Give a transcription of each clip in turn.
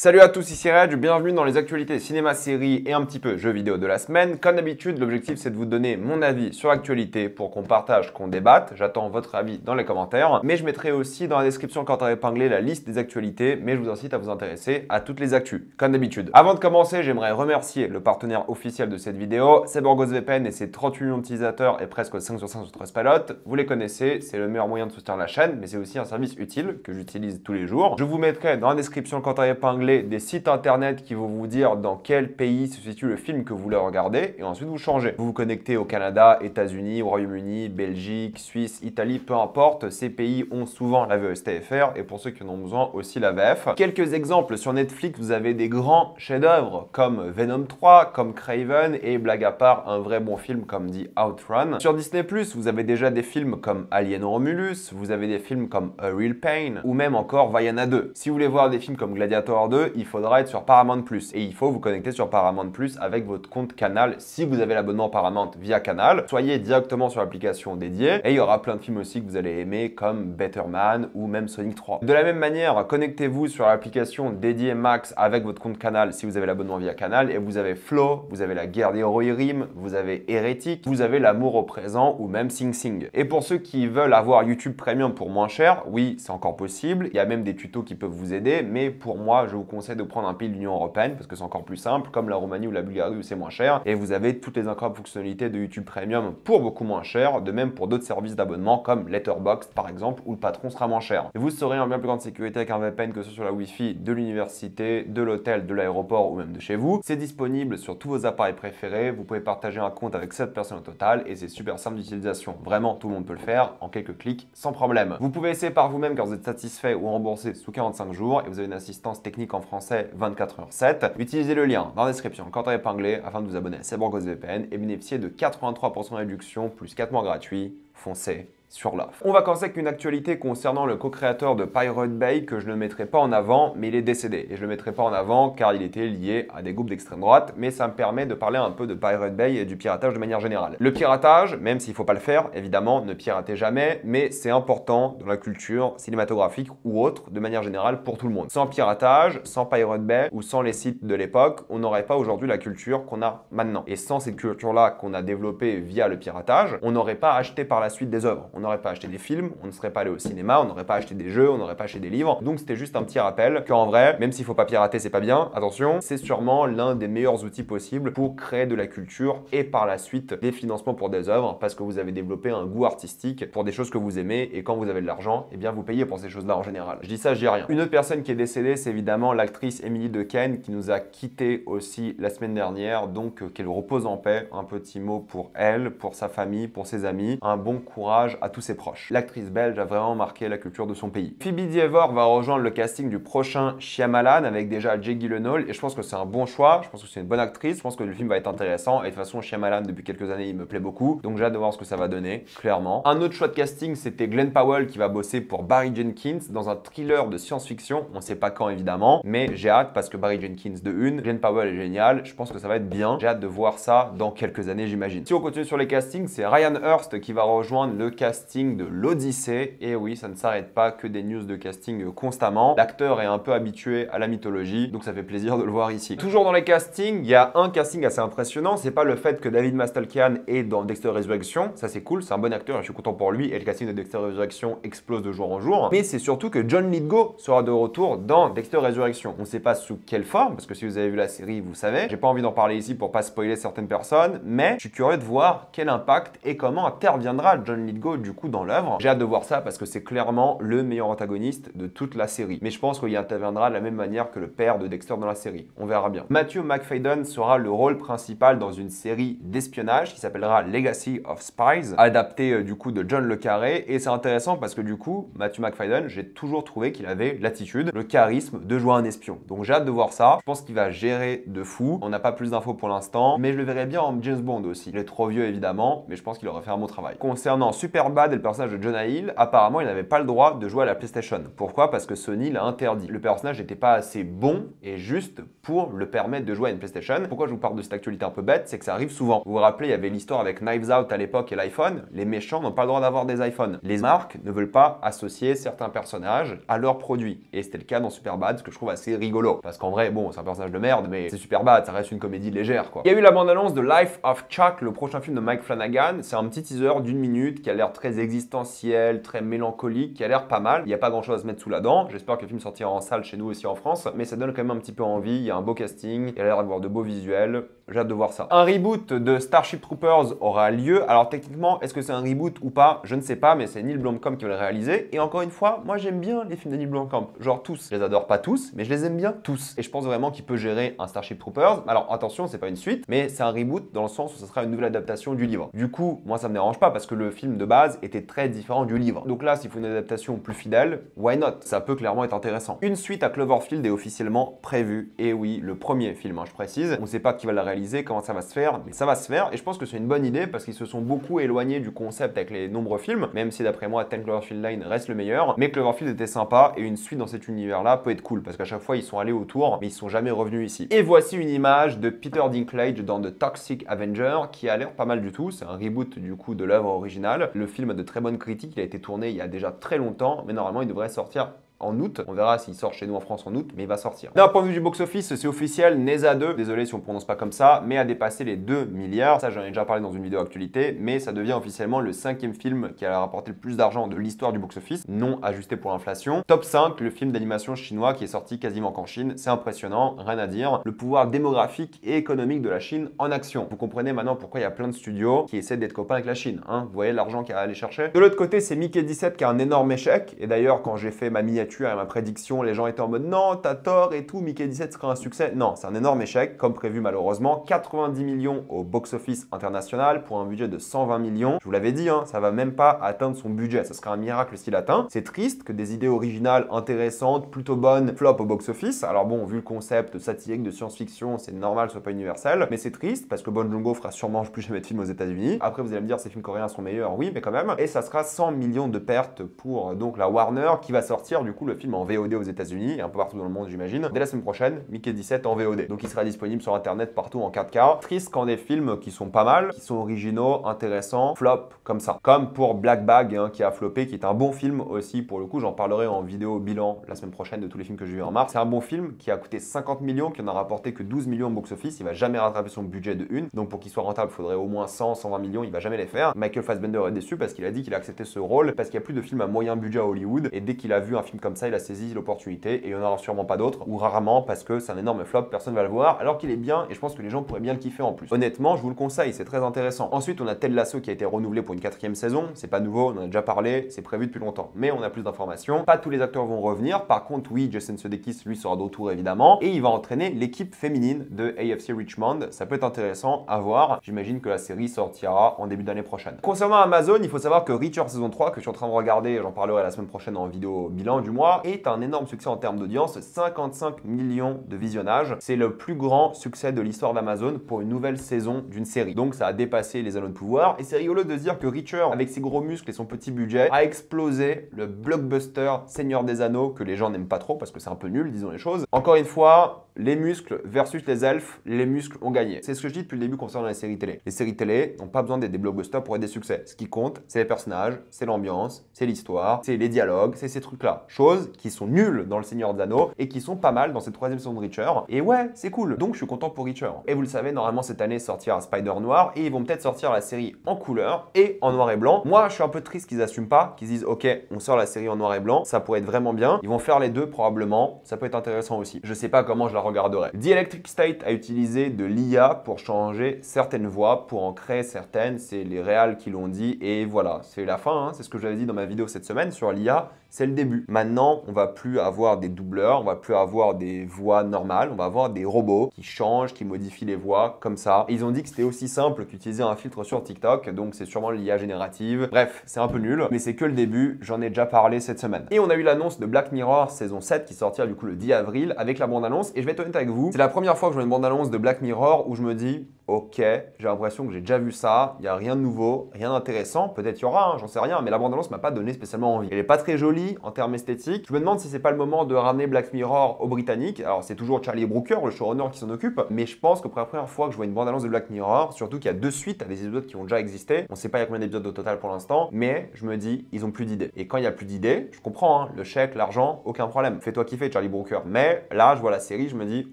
Salut à tous, ici Reg, bienvenue dans les actualités cinéma, séries et un petit peu jeux vidéo de la semaine. Comme d'habitude, l'objectif c'est de vous donner mon avis sur l'actualité pour qu'on partage, qu'on débatte. J'attends votre avis dans les commentaires, mais je mettrai aussi dans la description quand à épingler la liste des actualités, mais je vous incite à vous intéresser à toutes les actus, comme d'habitude. Avant de commencer, j'aimerais remercier le partenaire officiel de cette vidéo, c'est BorgosVPN et ses 38 millions d'utilisateurs et presque 5 sur 5 sur Trustpilot. Vous les connaissez, c'est le meilleur moyen de soutenir la chaîne, mais c'est aussi un service utile que j'utilise tous les jours. Je vous mettrai dans la description quand à épingler des sites internet qui vont vous dire dans quel pays se situe le film que vous voulez regarder et ensuite vous changez. Vous vous connectez au Canada, États-Unis, Royaume-Uni, Belgique, Suisse, Italie, peu importe. Ces pays ont souvent la VSTFR et pour ceux qui en ont besoin aussi la VF. Quelques exemples sur Netflix, vous avez des grands chefs-d'œuvre comme Venom 3, comme Craven et blague à part un vrai bon film comme The Outrun. Sur Disney+, vous avez déjà des films comme Alien Romulus, vous avez des films comme A Real Pain ou même encore Vaiana 2. Si vous voulez voir des films comme Gladiator 2, il faudra être sur Paramount+. Et il faut vous connecter sur Paramount+, avec votre compte Canal si vous avez l'abonnement Paramount via Canal. Soyez directement sur l'application dédiée. Et il y aura plein de films aussi que vous allez aimer comme Better Man ou même Sonic 3. De la même manière, connectez-vous sur l'application dédiée Max avec votre compte Canal si vous avez l'abonnement via Canal. Et vous avez Flow, vous avez La Guerre des héros et rimes, vous avez Hérétique, vous avez L'amour au présent ou même Sing Sing. Et pour ceux qui veulent avoir YouTube Premium pour moins cher, oui, c'est encore possible. Il y a même des tutos qui peuvent vous aider. Mais pour moi, je vous conseille de prendre un pays de l'Union européenne parce que c'est encore plus simple, comme la Roumanie ou la Bulgarie où c'est moins cher. Et vous avez toutes les incroyables fonctionnalités de YouTube Premium pour beaucoup moins cher, de même pour d'autres services d'abonnement comme Letterboxd par exemple, où le patron sera moins cher. Et vous serez en bien plus grande sécurité avec un VPN que ce soit sur la Wi-Fi de l'université, de l'hôtel, de l'aéroport ou même de chez vous. C'est disponible sur tous vos appareils préférés. Vous pouvez partager un compte avec 7 personnes au total et c'est super simple d'utilisation. Vraiment, tout le monde peut le faire en quelques clics sans problème. Vous pouvez essayer par vous-même quand vous êtes satisfait ou remboursé sous 45 jours et vous avez une assistance technique en français 24h7. Utilisez le lien dans la description quand à épingler afin de vous abonner à BorgosVPN et bénéficier de 83% de réduction plus 4 mois gratuits. Foncez sur l'offre. On va commencer avec une actualité concernant le co-créateur de Pirate Bay que je ne mettrai pas en avant, mais il est décédé. Et je ne le mettrai pas en avant car il était lié à des groupes d'extrême droite, mais ça me permet de parler un peu de Pirate Bay et du piratage de manière générale. Le piratage, même s'il ne faut pas le faire, évidemment, ne piratez jamais, mais c'est important dans la culture cinématographique ou autre, de manière générale, pour tout le monde. Sans piratage, sans Pirate Bay ou sans les sites de l'époque, on n'aurait pas aujourd'hui la culture qu'on a maintenant. Et sans cette culture-là qu'on a développée via le piratage, on n'aurait pas acheté par la suite des œuvres. On n'aurait pas acheté des films, on ne serait pas allé au cinéma, on n'aurait pas acheté des jeux, on n'aurait pas acheté des livres. Donc c'était juste un petit rappel qu'en vrai, même s'il faut pas pirater, c'est pas bien, attention, c'est sûrement l'un des meilleurs outils possibles pour créer de la culture et par la suite des financements pour des œuvres parce que vous avez développé un goût artistique pour des choses que vous aimez et quand vous avez de l'argent, eh bien vous payez pour ces choses-là en général. Je dis ça, je dis rien. Une autre personne qui est décédée, c'est évidemment l'actrice Emily Dequesne qui nous a quitté aussi la semaine dernière, donc qu'elle repose en paix. Un petit mot pour elle, pour sa famille, pour ses amis, un bon courage à tous ses proches. L'actrice belge a vraiment marqué la culture de son pays. Phoebe Diever va rejoindre le casting du prochain Shyamalan avec déjà Jake Gyllenhaal et je pense que c'est un bon choix, je pense que c'est une bonne actrice, je pense que le film va être intéressant et de toute façon Shyamalan depuis quelques années il me plaît beaucoup donc j'ai hâte de voir ce que ça va donner, clairement. Un autre choix de casting c'était Glenn Powell qui va bosser pour Barry Jenkins dans un thriller de science-fiction, on sait pas quand évidemment, mais j'ai hâte parce que Barry Jenkins de une, Glenn Powell est génial, je pense que ça va être bien, j'ai hâte de voir ça dans quelques années j'imagine. Si on continue sur les castings, c'est Ryan Hurst qui va rejoindre le casting de l'Odyssée. Et oui, ça ne s'arrête pas que des news de casting constamment. L'acteur est un peu habitué à la mythologie, donc ça fait plaisir de le voir ici. Toujours dans les castings, il y a un casting assez impressionnant. C'est pas le fait que David Mastalkian est dans Dexter Resurrection, ça c'est cool, c'est un bon acteur et je suis content pour lui. Et le casting de Dexter Resurrection explose de jour en jour. Mais c'est surtout que John Lithgow sera de retour dans Dexter Resurrection. On ne sait pas sous quelle forme, parce que si vous avez vu la série, vous savez. J'ai pas envie d'en parler ici pour pas spoiler certaines personnes, mais je suis curieux de voir quel impact et comment interviendra John Lithgow du coup dans l'œuvre. J'ai hâte de voir ça parce que c'est clairement le meilleur antagoniste de toute la série. Mais je pense qu'il interviendra de la même manière que le père de Dexter dans la série. On verra bien. Matthew Macfadyen sera le rôle principal dans une série d'espionnage qui s'appellera Legacy of Spies, adaptée du coup de John le Carré. Et c'est intéressant parce que du coup, Matthew Macfadyen, j'ai toujours trouvé qu'il avait l'attitude, le charisme de jouer un espion. Donc j'ai hâte de voir ça. Je pense qu'il va gérer de fou. On n'a pas plus d'infos pour l'instant, mais je le verrai bien en James Bond aussi. Il est trop vieux évidemment, mais je pense qu'il aurait fait un bon travail. Concernant Superbad, Superbad et le personnage de Jonah Hill, apparemment, il n'avait pas le droit de jouer à la PlayStation. Pourquoi? Parce que Sony l'a interdit. Le personnage n'était pas assez bon et juste pour le permettre de jouer à une PlayStation. Pourquoi je vous parle de cette actualité un peu bête? C'est que ça arrive souvent. Vous vous rappelez, il y avait l'histoire avec Knives Out à l'époque et l'iPhone. Les méchants n'ont pas le droit d'avoir des iPhones. Les marques ne veulent pas associer certains personnages à leurs produits. Et c'était le cas dans Superbad, ce que je trouve assez rigolo. Parce qu'en vrai, bon, c'est un personnage de merde, mais c'est Superbad, ça reste une comédie légère, quoi. Il y a eu la bande-annonce de Life of Chuck, le prochain film de Mike Flanagan. C'est un petit teaser d'1 minute qui a l'air très existentiel, très mélancolique, qui a l'air pas mal. Il n'y a pas grand-chose à se mettre sous la dent. J'espère que le film sortira en salle chez nous aussi en France, mais ça donne quand même un petit peu envie. Il y a un beau casting, il y a l'air d'avoir de beaux visuels. J'ai hâte de voir ça. Un reboot de Starship Troopers aura lieu. Alors techniquement, est-ce que c'est un reboot ou pas? Je ne sais pas, mais c'est Neil Blomkamp qui va le réaliser. Et encore une fois, moi j'aime bien les films de Neil Blomkamp. Genre tous. Je les adore pas tous, mais je les aime bien tous. Et je pense vraiment qu'il peut gérer un Starship Troopers. Alors attention, c'est pas une suite, mais c'est un reboot dans le sens où ce sera une nouvelle adaptation du livre. Du coup, moi ça me dérange pas parce que le film de base était très différent du livre. Donc là, s'il faut une adaptation plus fidèle, why not? Ça peut clairement être intéressant. Une suite à Cloverfield est officiellement prévue. Et oui, le premier film, hein, je précise. On ne sait pas qui va la réaliser, comment ça va se faire, mais ça va se faire. Et je pense que c'est une bonne idée parce qu'ils se sont beaucoup éloignés du concept avec les nombreux films, même si d'après moi, 10 Cloverfield Lane reste le meilleur. Mais Cloverfield était sympa et une suite dans cet univers-là peut être cool parce qu'à chaque fois, ils sont allés autour, mais ils sont jamais revenus ici. Et voici une image de Peter Dinklage dans The Toxic Avenger qui a l'air pas mal du tout. C'est un reboot du coup de l'œuvre originale. Le film a de très bonnes critiques. Il a été tourné il y a déjà très longtemps, mais normalement, il devrait sortir en août. On verra s'il sort chez nous en France en août, mais il va sortir. D'un point de vue du box-office, c'est officiel, Neza 2, désolé si on ne prononce pas comme ça, mais a dépassé les 2 milliards. Ça, j'en ai déjà parlé dans une vidéo actualité, mais ça devient officiellement le 5e film qui a rapporté le plus d'argent de l'histoire du box-office, non ajusté pour l'inflation. Top 5, le film d'animation chinois qui est sorti quasiment qu'en Chine. C'est impressionnant, rien à dire. Le pouvoir démographique et économique de la Chine en action. Vous comprenez maintenant pourquoi il y a plein de studios qui essaient d'être copains avec la Chine. Hein, vous voyez l'argent qu'il y a à aller chercher. De l'autre côté, c'est Mickey 17 qui a un énorme échec. Et d'ailleurs, quand j'ai fait ma miniature et ma prédiction, les gens étaient en mode non, t'as tort et tout, Mickey 17 sera un succès. Non, c'est un énorme échec, comme prévu malheureusement. 90 millions au box-office international pour un budget de 120 millions. Je vous l'avais dit, hein, ça va même pas atteindre son budget. Ça sera un miracle s'il atteint. C'est triste que des idées originales, intéressantes, plutôt bonnes, flop au box-office. Alors bon, vu le concept satirique de science-fiction, c'est normal, ce soit pas universel. Mais c'est triste parce que Bong Joon-ho fera sûrement plus jamais de films aux États-Unis. Après, vous allez me dire, ces films coréens sont meilleurs, oui, mais quand même. Et ça sera 100 millions de pertes pour donc la Warner qui va sortir du coup le film en VOD aux États-Unis et un peu partout dans le monde, j'imagine. Dès la semaine prochaine, Mickey 17 en VOD. Donc il sera disponible sur internet partout en 4K. Triste quand des films qui sont pas mal, qui sont originaux, intéressants, flop comme ça. Comme pour Black Bag hein, qui a floppé, qui est un bon film aussi pour le coup. J'en parlerai en vidéo bilan la semaine prochaine de tous les films que j'ai vus en mars. C'est un bon film qui a coûté 50 millions, qui en a rapporté que 12 millions au box-office. Il va jamais rattraper son budget de une. Donc pour qu'il soit rentable, il faudrait au moins 100, 120 millions. Il va jamais les faire. Michael Fassbender est déçu parce qu'il a dit qu'il a accepté ce rôle parce qu'il n'y a plus de films à moyen budget à Hollywood. Et dès qu'il a vu un film comme ça, il a saisi l'opportunité et il n'y en aura sûrement pas d'autres ou rarement parce que c'est un énorme flop, personne ne va le voir alors qu'il est bien et je pense que les gens pourraient bien le kiffer en plus. Honnêtement, je vous le conseille, c'est très intéressant. Ensuite, on a Ted Lasso qui a été renouvelé pour une 4e saison. C'est pas nouveau, on en a déjà parlé, c'est prévu depuis longtemps. Mais on a plus d'informations. Pas tous les acteurs vont revenir. Par contre, oui, Jason Sudeikis, lui, sera de retour évidemment. Et il va entraîner l'équipe féminine de AFC Richmond. Ça peut être intéressant à voir. J'imagine que la série sortira en début d'année prochaine. Concernant Amazon, il faut savoir que Reacher saison 3, que je suis en train de regarder, j'en parlerai la semaine prochaine en vidéo bilan du mois, est un énorme succès en termes d'audience. 55 millions de visionnages. C'est le plus grand succès de l'histoire d'Amazon pour une nouvelle saison d'une série. Donc ça a dépassé les Anneaux de pouvoir. Et c'est rigolo de se dire que Reacher, avec ses gros muscles et son petit budget, a explosé le blockbuster Seigneur des Anneaux que les gens n'aiment pas trop parce que c'est un peu nul, disons les choses. Encore une fois, les muscles versus les elfes, les muscles ont gagné. C'est ce que je dis depuis le début concernant les séries télé. Les séries télé n'ont pas besoin d'être des blockbusters pour être des succès. Ce qui compte, c'est les personnages, c'est l'ambiance, c'est l'histoire, c'est les dialogues, c'est ces trucs-là. Choses qui sont nulles dans le Seigneur des Anneaux et qui sont pas mal dans cette 3e saison de Reacher. Et ouais, c'est cool. Donc je suis content pour Reacher. Et vous le savez, normalement cette année sortira Spider Noir et ils vont peut-être sortir la série en couleur et en noir et blanc. Moi, je suis un peu triste qu'ils assument pas, qu'ils disent ok, on sort la série en noir et blanc, ça pourrait être vraiment bien. Ils vont faire les deux probablement, ça peut être intéressant aussi. Je sais pas comment je la regarderai. The Electric State a utilisé de l'IA pour changer certaines voix, pour en créer certaines. C'est les réals qui l'ont dit et voilà, c'est la fin. Hein. C'est ce que j'avais dit dans ma vidéo cette semaine sur l'IA. C'est le début. Maintenant, on va plus avoir des doubleurs, on va plus avoir des voix normales, on va avoir des robots qui changent, qui modifient les voix comme ça. Et ils ont dit que c'était aussi simple qu'utiliser un filtre sur TikTok, donc c'est sûrement l'IA générative. Bref, c'est un peu nul, mais c'est que le début, j'en ai déjà parlé cette semaine. Et on a eu l'annonce de Black Mirror saison 7 qui sortira du coup le 10 avril avec la bande-annonce. Et je vais être honnête avec vous, c'est la première fois que je vois une bande-annonce de Black Mirror où je me dis ok, j'ai l'impression que j'ai déjà vu ça, il n'y a rien de nouveau, rien d'intéressant, peut-être il y aura, hein, j'en sais rien, mais la bande-annonce m'a pas donné spécialement envie. Elle est pas très jolie en termes esthétiques. Je me demande si c'est pas le moment de ramener Black Mirror au britannique. Alors c'est toujours Charlie Brooker, le showrunner, qui s'en occupe, mais je pense que pour la première fois que je vois une bande-annonce de Black Mirror, surtout qu'il y a 2 suites à des épisodes qui ont déjà existé, on sait pas il y a combien d'épisodes au total pour l'instant, mais je me dis, ils ont plus d'idées. Et quand il y a plus d'idées, je comprends, hein, le chèque, l'argent, aucun problème. Fais-toi kiffer Charlie Brooker. Mais là, je vois la série, je me dis,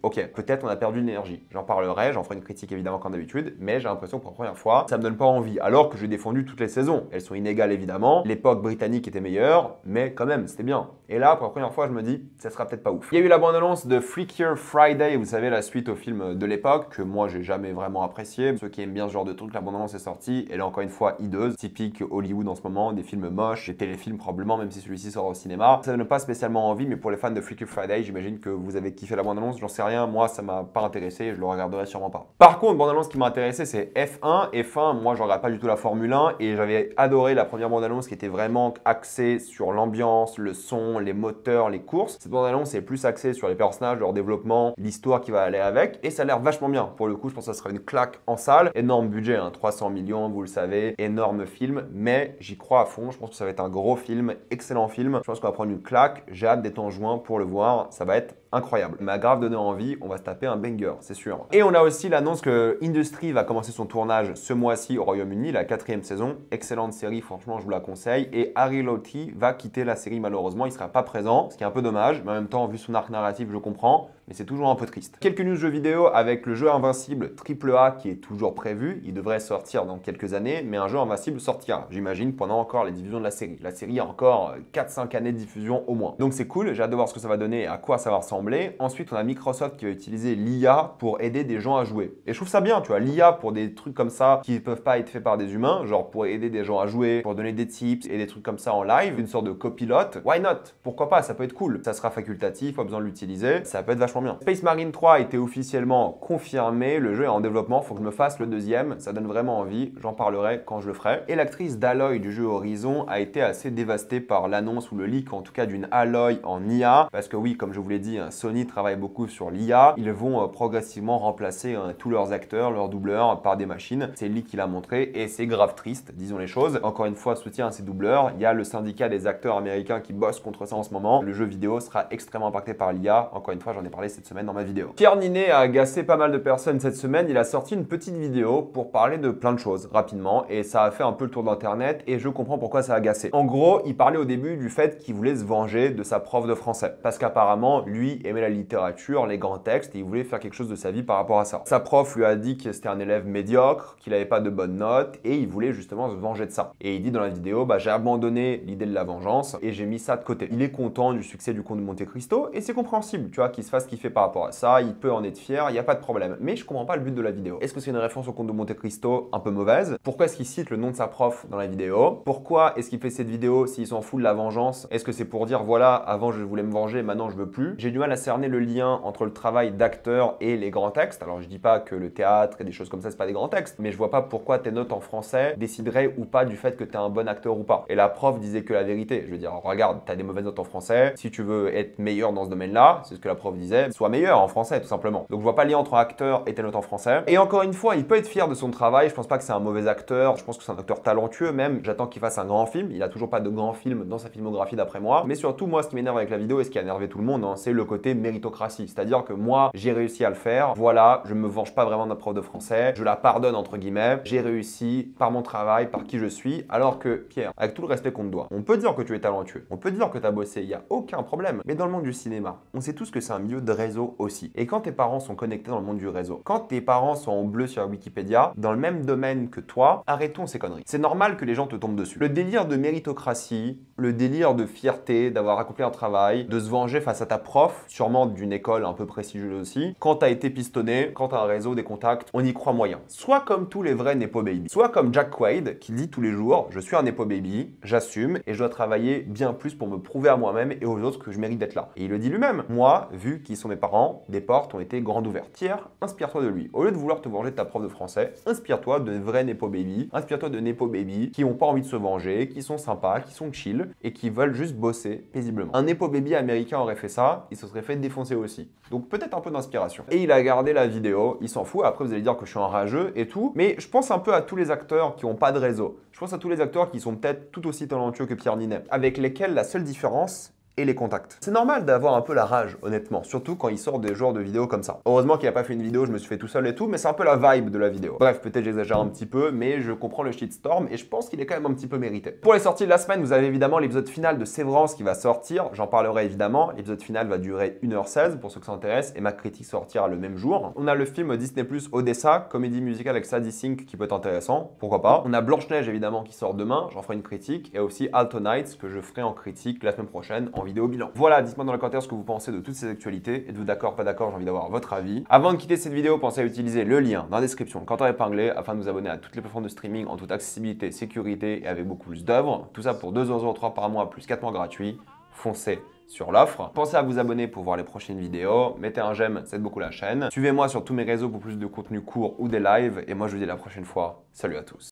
ok, peut-être on a perdu de l'énergie. J'en parlerai, j'en ferai une critique évidemment comme d'habitude, mais j'ai l'impression que pour la première fois, ça me donne pas envie. Alors que j'ai défendu toutes les saisons. Elles sont inégales évidemment. L'époque britannique était meilleure, mais quand même, c'était bien. Et là, pour la première fois, je me dis, ça sera peut-être pas ouf. Il y a eu la bande-annonce de Freakier Friday, vous savez, la suite au film de l'époque, que moi j'ai jamais vraiment apprécié. Ceux qui aiment bien ce genre de truc, la bande-annonce est sortie. Elle est encore une fois hideuse, typique Hollywood en ce moment, des films moches, des téléfilms probablement, même si celui-ci sort au cinéma. Ça donne pas spécialement envie, mais pour les fans de Freaky Friday, j'imagine que vous avez kiffé la bande-annonce, j'en sais rien, moi ça m'a pas intéressé et je le regarderai sûrement pas. Par contre, bande-annonce qui m'a intéressé, c'est F1. F1, moi je regarde pas du tout la Formule 1 et j'avais adoré la première bande-annonce qui était vraiment axée sur l'ambiance, le son, les moteurs, les courses. Cette bande-annonce est plus axée sur les personnages, leur développement, l'histoire qui va aller avec et ça a l'air vachement bien. Pour le coup, je pense que ça sera une claque en salle. Énorme budget, hein, 300 millions, vous le savez, énorme film, mais j'y crois à fond. Je pense que ça va être un gros film, excellent film. Je pense qu'on va prendre une claque. J'ai hâte d'être en juin pour le voir. Ça va être incroyable. Il m'a grave donné envie, on va se taper un banger, c'est sûr. Et on a aussi l'annonce que Industry va commencer son tournage ce mois-ci au Royaume-Uni, la 4e saison. Excellente série, franchement, je vous la conseille. Et Harry Lottie va quitter la série malheureusement, il ne sera pas présent, ce qui est un peu dommage, mais en même temps, vu son arc narratif, je comprends, mais c'est toujours un peu triste. Quelques news jeux vidéo avec le jeu Invincible AAA qui est toujours prévu. Il devrait sortir dans quelques années, mais un jeu Invincible sortira, j'imagine, pendant encore les diffusions de la série. La série a encore 4-5 années de diffusion au moins. Donc c'est cool, j'ai hâte de voir ce que ça va donner et à quoi ça va ressembler. Ensuite, on a Microsoft qui va utiliser l'IA pour aider des gens à jouer. Et je trouve ça bien, tu vois, l'IA pour des trucs comme ça qui ne peuvent pas être faits par des humains, genre pour aider des gens à jouer, pour donner des tips et des trucs comme ça en live, une sorte de copilote. Why not? Pourquoi pas? Ça peut être cool. Ça sera facultatif, pas besoin de l'utiliser. Ça peut être vachement bien. Space Marine 3 a été officiellement confirmé. Le jeu est en développement. Faut que je me fasse le deuxième. Ça donne vraiment envie. J'en parlerai quand je le ferai. Et l'actrice d'Aloy du jeu Horizon a été assez dévastée par l'annonce ou le leak, en tout cas d'une Aloy en IA. Parce que oui, comme je vous l'ai dit, Sony travaille beaucoup sur l'IA. Ils vont progressivement remplacer tous leurs acteurs, leurs doubleurs par des machines. C'est le leak qu'il a montré et c'est grave triste, disons les choses. Encore une fois, soutien à ces doubleurs. Il y a le syndicat des acteurs américains qui bosse contre ça en ce moment. Le jeu vidéo sera extrêmement impacté par l'IA. Encore une fois, j'en ai parlé cette semaine dans ma vidéo. Pierre Ninet a agacé pas mal de personnes cette semaine. Il a sorti une petite vidéo pour parler de plein de choses rapidement et ça a fait un peu le tour d'internet et je comprends pourquoi ça a agacé. En gros, il parlait au début du fait qu'il voulait se venger de sa prof de français parce qu'apparemment, lui aimait la littérature, les grands textes et il voulait faire quelque chose de sa vie par rapport à ça. Sa prof lui a dit que c'était un élève médiocre, qu'il n'avait pas de bonnes notes et il voulait justement se venger de ça. Et il dit dans la vidéo, bah, j'ai abandonné l'idée de la vengeance et j'ai mis ça de côté. Il est content du succès du Comte de Monte Cristo et c'est compréhensible, tu vois, qu'il se fasse kiffer par rapport à ça, il peut en être fier, il n'y a pas de problème. Mais je comprends pas le but de la vidéo. Est-ce que c'est une référence au Comte de Monte Cristo un peu mauvaise? Pourquoi est-ce qu'il cite le nom de sa prof dans la vidéo? Pourquoi est-ce qu'il fait cette vidéo s'il s'en fout de la vengeance? Est-ce que c'est pour dire voilà, avant je voulais me venger, maintenant je veux plus? J'ai du mal à cerner le lien entre le travail d'acteur et les grands textes. Alors je dis pas que le théâtre et des choses comme ça c'est pas des grands textes, mais je vois pas pourquoi tes notes en français décideraient ou pas du fait que tu es un bon acteur ou pas. Et la prof disait que la vérité. Je veux dire, regarde, tu as des mauvaises notes en français, si tu veux être meilleur dans ce domaine-là, c'est ce que la prof disait, sois meilleur en français tout simplement. Donc je vois pas le lien entre acteur et tes notes en français. Et encore une fois, il peut être fier de son travail, je pense pas que c'est un mauvais acteur, je pense que c'est un acteur talentueux même, j'attends qu'il fasse un grand film, il a toujours pas de grand film dans sa filmographie d'après moi, mais surtout moi ce qui m'énerve avec la vidéo et ce qui a énervé tout le monde, hein, c'est le côté méritocratie, c'est-à-dire que moi j'ai réussi à le faire, voilà, je me venge pas vraiment de notre prof de français, je la pardonne entre guillemets, j'ai réussi par mon travail, par qui je suis, alors que Pierre, avec tout le respect qu'on te doit, on peut dire que tu es talentueux, on peut dire que tu as bossé, il n'y a aucun problème, mais dans le monde du cinéma, on sait tous que c'est un milieu de réseau aussi, et quand tes parents sont connectés dans le monde du réseau, quand tes parents sont en bleu sur Wikipédia, dans le même domaine que toi, arrêtons ces conneries. C'est normal que les gens te tombent dessus. Le délire de méritocratie, le délire de fierté, d'avoir accompli un travail, de se venger face à ta prof, sûrement d'une école un peu prestigieuse aussi, quand t'as été pistonné, quand t'as un réseau, des contacts, on y croit moyen. Soit comme tous les vrais Nepo Baby, soit comme Jack Quaid qui dit tous les jours, je suis un Nepo Baby, j'assume et je dois travailler bien plus pour me prouver à moi-même et aux autres que je mérite d'être là. Et il le dit lui-même. Moi, vu qu'il sont mes parents, des portes ont été grandes ouvertes. Pierre, inspire-toi de lui. Au lieu de vouloir te venger de ta prof de français, inspire-toi de vrais Nepo Baby. Inspire-toi de Nepo Baby qui n'ont pas envie de se venger, qui sont sympas, qui sont chill et qui veulent juste bosser paisiblement. Un Nepo Baby américain aurait fait ça, il se serait fait défoncer aussi. Donc peut-être un peu d'inspiration. Et il a gardé la vidéo, il s'en fout. Après vous allez dire que je suis un rageux et tout, mais je pense un peu à tous les acteurs qui n'ont pas de réseau. Je pense à tous les acteurs qui sont peut-être tout aussi talentueux que Pierre Ninet, avec lesquels la seule différence et les contacts. C'est normal d'avoir un peu la rage, honnêtement, surtout quand il sort des genres de vidéos comme ça. Heureusement qu'il n'a pas fait une vidéo, je me suis fait tout seul et tout, mais c'est un peu la vibe de la vidéo. Bref, peut-être j'exagère un petit peu, mais je comprends le shitstorm et je pense qu'il est quand même un petit peu mérité. Pour les sorties de la semaine, vous avez évidemment l'épisode final de Sévrance qui va sortir, j'en parlerai évidemment. L'épisode final va durer 1h16 pour ceux que ça intéresse et ma critique sortira le même jour. On a le film Disney+ Odessa, comédie musicale avec Sadie Sink qui peut être intéressant, pourquoi pas. On a Blanche-Neige évidemment qui sort demain, j'en ferai une critique, et aussi Alto Nights que je ferai en critique la semaine prochaine en vidéo bilan. Voilà, dites-moi dans les commentaires ce que vous pensez de toutes ces actualités. Êtes-vous d'accord, pas d'accord? J'ai envie d'avoir votre avis. Avant de quitter cette vidéo, pensez à utiliser le lien dans la description, le commentaire épinglé, afin de vous abonner à toutes les plateformes de streaming en toute accessibilité, sécurité et avec beaucoup plus d'œuvres. Tout ça pour 2,03€ par mois plus 4 mois gratuits. Foncez sur l'offre. Pensez à vous abonner pour voir les prochaines vidéos. Mettez un j'aime, ça aide beaucoup la chaîne. Suivez-moi sur tous mes réseaux pour plus de contenu court ou des lives. Et moi, je vous dis à la prochaine fois. Salut à tous.